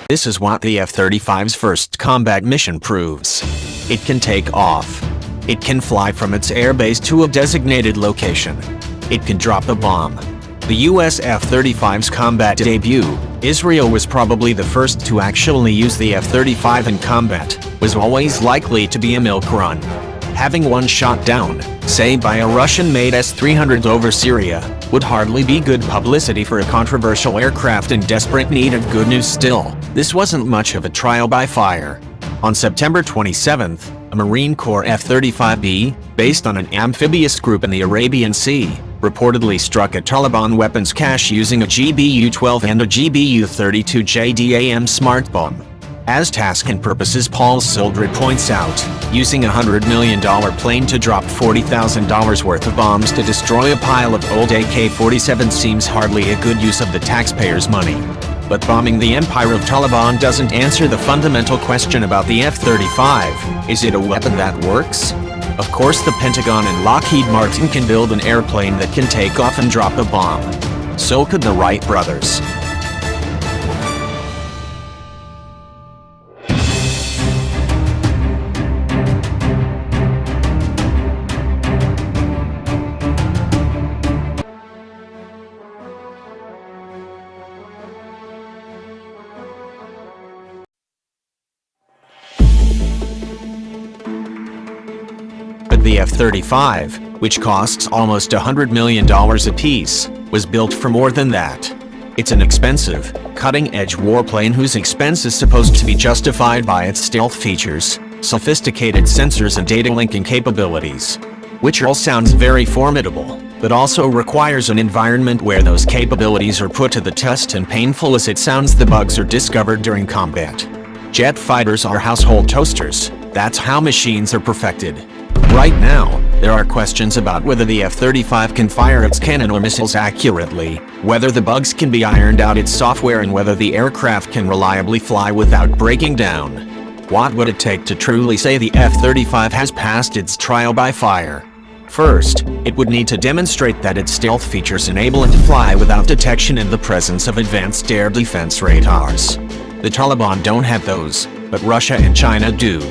This is what the F-35's first combat mission proves. It can take off. It can fly from its airbase to a designated location. It can drop a bomb. The US F-35's combat debut, Israel was probably the first to actually use the F-35 in combat, was always likely to be a milk run. Having one shot down, say by a Russian-made S-300 over Syria, would hardly be good publicity for a controversial aircraft in desperate need of good news. Still, this wasn't much of a trial by fire. On September 27th, a Marine Corps F-35B, based on an amphibious group in the Arabian Sea, reportedly struck a Taliban weapons cache using a GBU-12 and a GBU-32 JDAM smart bomb. As task and purposes, Paul Szoldra points out, using a $100 million plane to drop $40,000 worth of bombs to destroy a pile of old AK-47 seems hardly a good use of the taxpayers' money. But bombing the empire of Taliban doesn't answer the fundamental question about the F-35. Is it a weapon that works? Of course, the Pentagon and Lockheed Martin can build an airplane that can take off and drop a bomb. So could the Wright Brothers. But the F-35, which costs almost $100 million apiece, was built for more than that. It's an expensive, cutting-edge warplane whose expense is supposed to be justified by its stealth features, sophisticated sensors and data linking capabilities. Which all sounds very formidable, but also requires an environment where those capabilities are put to the test, and painful as it sounds, the bugs are discovered during combat. Jet fighters are household toasters. That's how machines are perfected. Right now, there are questions about whether the F-35 can fire its cannon or missiles accurately, whether the bugs can be ironed out its software, and whether the aircraft can reliably fly without breaking down. What would it take to truly say the F-35 has passed its trial by fire? First, it would need to demonstrate that its stealth features enable it to fly without detection in the presence of advanced air defense radars. The Taliban don't have those, but Russia and China do.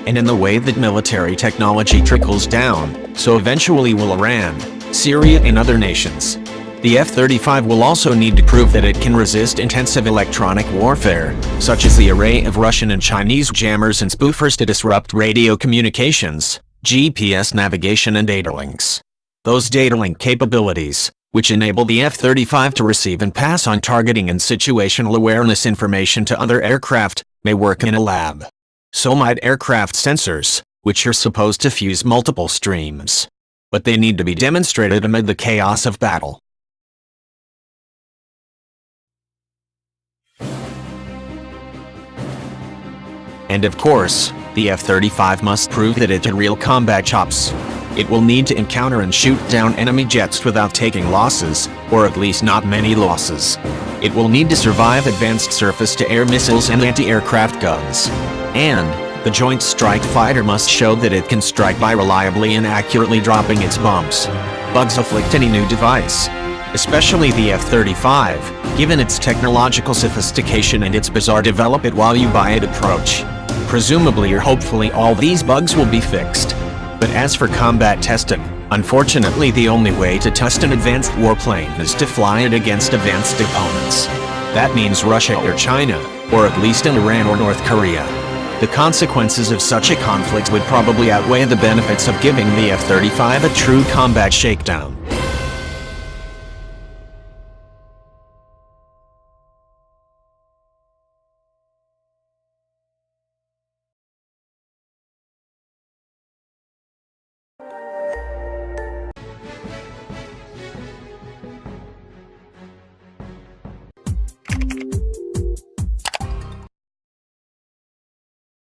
And in the way that military technology trickles down, so eventually will Iran, Syria and other nations. The F-35 will also need to prove that it can resist intensive electronic warfare, such as the array of Russian and Chinese jammers and spoofers to disrupt radio communications, GPS navigation and data links. Those data link capabilities, which enable the F-35 to receive and pass on targeting and situational awareness information to other aircraft, may work in a lab. So might aircraft sensors, which are supposed to fuse multiple streams. But they need to be demonstrated amid the chaos of battle. And of course, the F-35 must prove that it has real combat chops. It will need to encounter and shoot down enemy jets without taking losses, or at least not many losses. It will need to survive advanced surface-to-air missiles and anti-aircraft guns. And the Joint Strike Fighter must show that it can strike by reliably and accurately dropping its bombs. Bugs afflict any new device, especially the F-35, given its technological sophistication and its bizarre develop it while you buy it approach. Presumably or hopefully all these bugs will be fixed. But as for combat testing, unfortunately the only way to test an advanced warplane is to fly it against advanced opponents. That means Russia or China, or at least in Iran or North Korea. The consequences of such a conflict would probably outweigh the benefits of giving the F-35 a true combat shakedown.